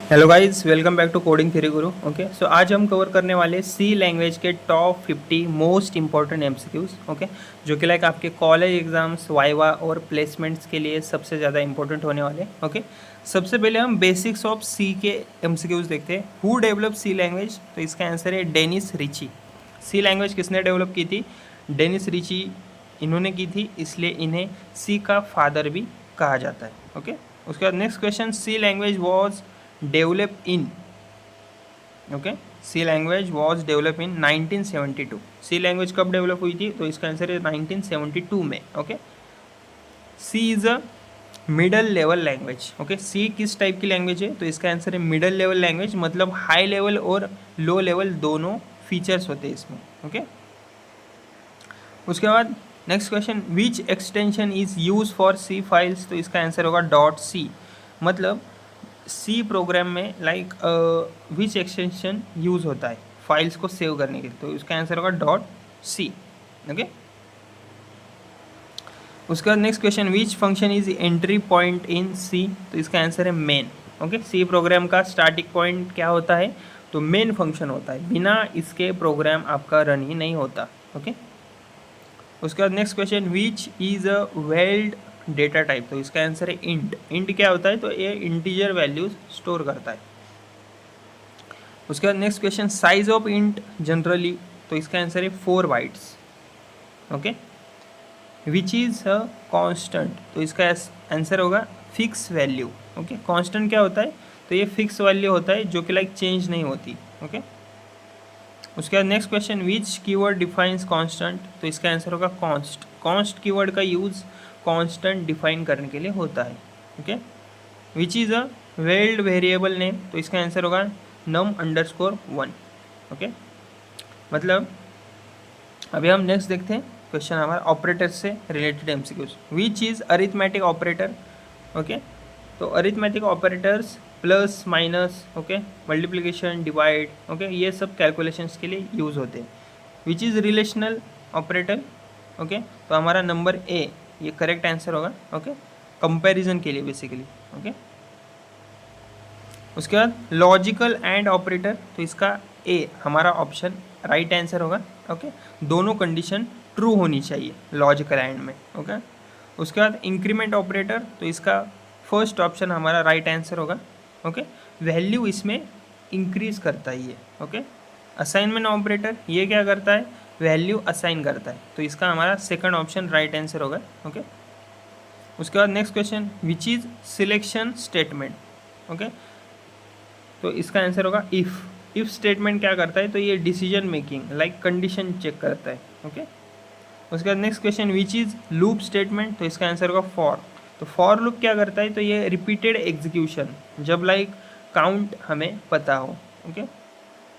Hello guys, welcome back to coding theory guru. Okay, so आज हम cover करने वाले सी लैंग्वेज के top 50 most important MCQs. Okay, जो कि लाइक आपके कॉलेज एग्जाम्स, वाइवा और प्लेसमेंट्स के लिए सबसे ज़्यादा इंपॉर्टेंट होने वाले। ओके, सबसे पहले हम बेसिक्स ऑफ सी के एमसीक्यूज देखते हैं। Who develop C language? तो इसका आंसर है डेनिस रिची। सी लैंग्वेज किसने डेवलप की थी? डेनिस रिची इन्होंने की थी, इसलिए इन्हें सी का फादर भी कहा जाता है। ओके, उसके बाद next question, C language was develop in. Okay, C language was develop in 1972। C language कब डेवलप हुई थी? तो इसका आंसर है 1972 में। Okay, C is a middle level language. Okay, C किस टाइप की लैंग्वेज है? तो इसका आंसर है मिडल लेवल लैंग्वेज, मतलब हाई लेवल और लो लेवल दोनों फीचर्स होते हैं इसमें। ओके, उसके बाद next question, which extension is use for C files? तो इसका आंसर होगा डॉट सी। मतलब सी प्रोग्राम में लाइक विच एक्सटेंशन यूज़ होता है फाइल्स को सेव करने के लिए? तो इसका आंसर होगा डॉट सी। ओके, उसके बाद next question, which function is entry point in C? तो इसका आंसर है मेन। ओके, सी प्रोग्राम का स्टार्टिंग पॉइंट क्या होता है? तो मेन फंक्शन होता है, बिना इसके प्रोग्राम आपका रन ही नहीं होता। ओके, उसके बाद next question, which is a weld data type? तो इसका आंसर है इंट। इंट क्या होता है? तो ये इंटीजर वैल्यूज स्टोर करता है। उसके बाद next question, size of int generally? तो इसका आंसर है 4 bytes. Okay, which is a constant? तो इसका आंसर होगा फिक्स वैल्यू। ओके, कांस्टेंट क्या होता है? तो ये फिक्स वैल्यू होता है जो कि लाइक चेंज नहीं होती। ओके, उसके बाद next question, which keyword defines constant? तो इसका आंसर होगा कॉन्स्ट। कॉन्स्ट कीवर्ड का यूज़ कांस्टेंट डिफाइन करने के लिए होता है। Okay, which is a weld variable name? तो इसका आंसर होगा num_1। ओके, मतलब अभी हम नेक्स्ट देखते हैं क्वेश्चन हमारा ऑपरेटर से related MCQs. Which is arithmetic operator? Okay, तो arithmetic operators plus minus, okay, multiplication, divide, okay, ये सब कैलकुलेशंस के लिए यूज़ होते हैं। Which is relational operator? Okay, तो हमारा नंबर ए ये करेक्ट आंसर होगा। ओके, कंपैरिजन के लिए बेसिकली। ओके, उसके बाद लॉजिकल एंड ऑपरेटर? तो इसका ए हमारा ऑप्शन राइट आंसर होगा। ओके, दोनों कंडीशन ट्रू होनी चाहिए लॉजिकल एंड में। ओके, उसके बाद इंक्रीमेंट ऑपरेटर? तो इसका फर्स्ट ऑप्शन हमारा राइट आंसर होगा। ओके, वैल्यू इसमें इंक्रीज करता है ये। ओके, असाइनमेंट ऑपरेटर ये क्या करता है? वैल्यू असाइन करता है, तो इसका हमारा सेकंड ऑप्शन राइट आंसर होगा। ओके, उसके बाद next question, which is selection statement? Okay, तो इसका आंसर होगा इफ़। इफ़ स्टेटमेंट क्या करता है? तो ये decision making like condition check करता है। ओके, उसके बाद next question, which is loop statement? तो इसका आंसर होगा फॉर। तो फॉर लूप क्या करता है? तो ये रिपीटेड एग्जीक्यूशन, जब लाइक काउंट हमें पता हो। ओके,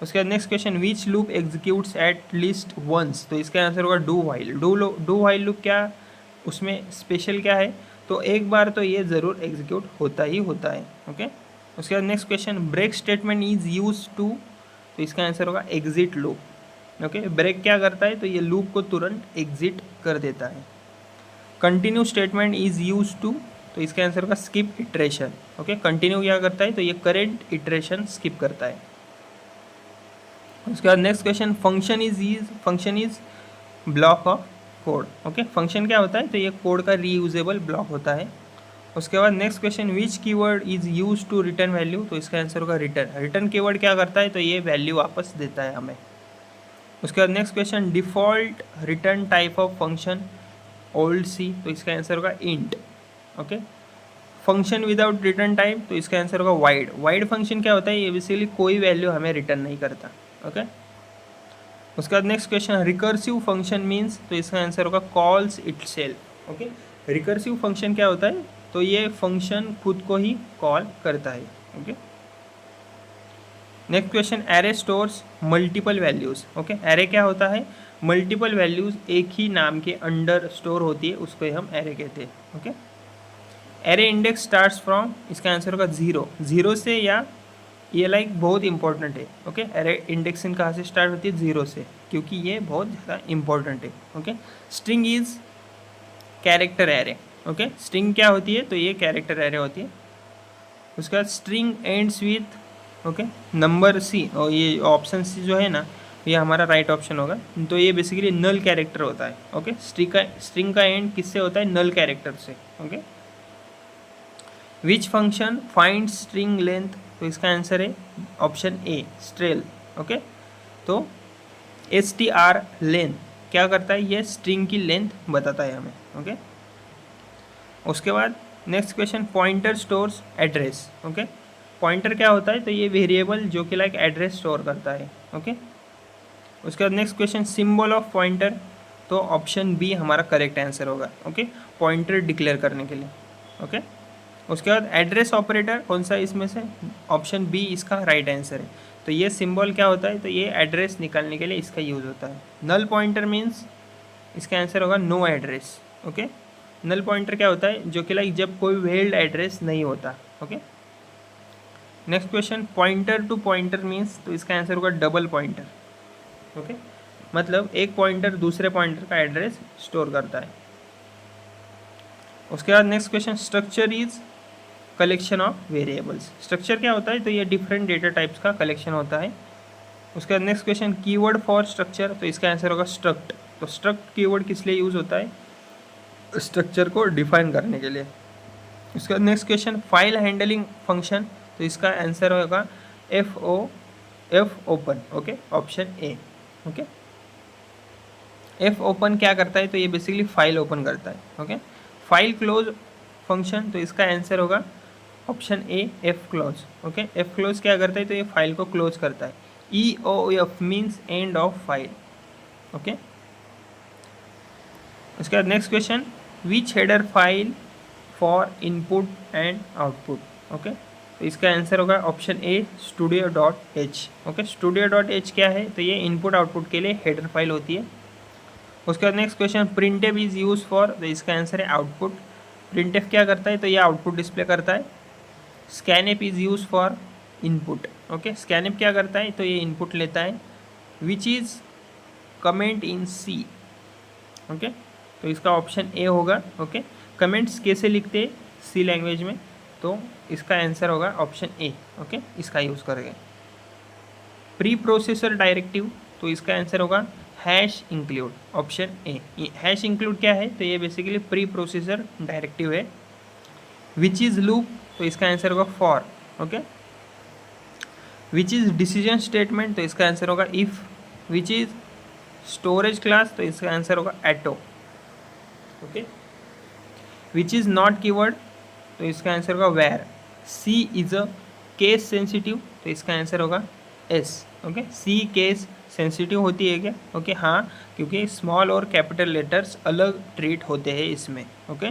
उसके बाद next question, which loop executes at least once? तो इसका आंसर होगा do while. Do while loop क्या, उसमें स्पेशल क्या है? तो एक बार तो ये ज़रूर एग्जीक्यूट होता ही होता है। ओके, उसके बाद next question, break statement is use to? तो इसका आंसर होगा एग्जिट लूप। ओके, ब्रेक क्या करता है? तो ये लूप को तुरंत एग्जिट कर देता है। Continue statement is use to? तो इसका आंसर होगा स्किप इटरेशन। ओके, कंटिन्यू क्या करता है? तो ये करेंट इटरेशन स्किप करता है। उसके बाद next question, function is block of code. Okay, function क्या होता है? तो ये कोड का रीयूजेबल ब्लॉक होता है। उसके बाद next question, which keyword is use to return value? तो इसका आंसर होगा रिटर्न। रिटर्न कीवर्ड क्या करता है? तो ये वैल्यू वापस देता है हमें। उसके बाद next question, default return type of function old C? तो इसका आंसर होगा int. Okay, function without return type? तो इसका आंसर होगा वाइड। वाइड फंक्शन क्या होता है? ये बेसिकली कोई वैल्यू हमें रिटर्न नहीं करता। ओके, उसके बाद next question, recursive function means? तो इसका आंसर होगा calls itself. Okay, recursive function क्या होता है? तो ये फंक्शन खुद को ही कॉल करता है। Okay, next question, array stores multiple values. Okay, array क्या होता है? मल्टीपल वैल्यूज़ एक ही नाम के अंडर स्टोर होती है, उसको हम एरे कहते हैं। Okay, array index starts from? इसका आंसर होगा जीरो। जीरो से, या ये लाइक बहुत इंपॉर्टेंट है। ओके, एरे इंडेक्सिंग कहाँ से स्टार्ट होती है? जीरो से, क्योंकि ये बहुत ज़्यादा इंपॉर्टेंट है। Okay, string is character array. Okay, string क्या होती है? तो ये कैरेक्टर एरे होती है। उसके बाद string ends with okay number C, और ये ऑप्शन सी जो है ना ये हमारा राइट ऑप्शन होगा। तो ये बेसिकली नल कैरेक्टर होता है। ओके, स्ट्रिंग का एंड किससे होता है? नल कैरेक्टर से। Okay, which function find string length, तो इसका आंसर है ऑप्शन ए स्ट्रेल। ओके, तो str लेंथ क्या करता है? ये स्ट्रिंग की लेंथ बताता है हमें। ओके, उसके बाद next question, pointer stores address. Okay, pointer क्या होता है? तो ये वेरिएबल जो कि लाइक एड्रेस स्टोर करता है। ओके, उसके बाद next question, symbol of pointer, तो ऑप्शन बी हमारा करेक्ट आंसर होगा। ओके, पॉइंटर डिक्लेयर करने के लिए। ओके, उसके बाद एड्रेस ऑपरेटर कौन सा इसमें से? ऑप्शन बी इसका राइट आंसर है। तो ये सिंबल क्या होता है? तो ये एड्रेस निकालने के लिए इसका यूज़ होता है। नल पॉइंटर मीन्स इसका आंसर होगा no address. Okay, null pointer क्या होता है? जो कि लाइक जब कोई वेल्ड एड्रेस नहीं होता। Okay, next question, pointer to pointer means, तो इसका आंसर होगा डबल पॉइंटर। ओके, मतलब एक पॉइंटर दूसरे पॉइंटर का एड्रेस स्टोर करता है। उसके बाद next question, structure is collection of variables. Structure क्या होता है? तो ये डिफरेंट डेटा टाइप्स का कलेक्शन होता है। उसके बाद next question, keyword for structure, तो इसका आंसर होगा स्ट्रक्ट। तो स्ट्रक्ट कीवर्ड किस लिए यूज़ होता है? स्ट्रक्चर को डिफाइन करने के लिए। उसके बाद next question, file handling function, तो इसका आंसर होगा F open. Okay, option A. Okay, F open क्या करता है? तो ये बेसिकली फाइल ओपन करता है। ओके, फाइल क्लोज फंक्शन, तो इसका आंसर होगा option A F close. Okay, F close क्या करता है? तो ये फाइल को क्लोज करता है। E O F means end of file. Okay, उसके बाद next question, which header file for input and output. Okay, तो इसका आंसर होगा option A studio.h। Okay, studio.h क्या है? तो ये इनपुट आउटपुट के लिए हेडर फाइल होती है। उसके बाद next question, printf is use for, तो इसका आंसर है आउटपुट। प्रिंटफ क्या करता है? तो ये आउटपुट डिस्प्ले करता है। Scanf is use for input. Okay, scanf क्या करता है? तो ये इनपुट लेता है। Which is comment in C. Okay, तो इसका ऑप्शन ए होगा। ओके, कमेंट्स कैसे लिखते हैं सी लैंग्वेज में? तो इसका आंसर होगा ऑप्शन ए। ओके, इसका यूज़ करेंगे। प्री प्रोसेसर डायरेक्टिव, तो इसका आंसर होगा hash include, option A. Hash include क्या है? तो ये बेसिकली प्री प्रोसेसर डायरेक्टिव है। विच इज़ लूप, तो इसका आंसर होगा for. Okay, which is decision statement, तो इसका आंसर होगा if. Which is storage class, तो इसका आंसर होगा auto. Okay, which is not keyword, तो इसका आंसर होगा where. C is a case sensitive, तो इसका आंसर होगा yes. Okay, C case sensitive होती है क्या? ओके, हाँ, क्योंकि स्मॉल और कैपिटल लेटर्स अलग ट्रीट होते हैं इसमें। ओके,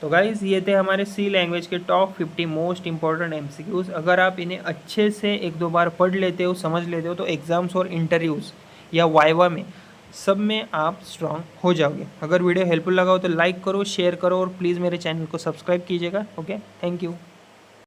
तो गाइज़ ये थे हमारे सी लैंग्वेज के टॉप 50 मोस्ट इंपॉर्टेंट MCQs। अगर आप इन्हें अच्छे से एक दो बार पढ़ लेते हो, समझ लेते हो, तो एग्ज़ाम्स और इंटरव्यूज़ या वाइवा में सब में आप स्ट्रांग हो जाओगे। अगर वीडियो हेल्पफुल लगा हो तो लाइक करो, शेयर करो और प्लीज़ मेरे चैनल को सब्सक्राइब कीजिएगा। Okay, thank you.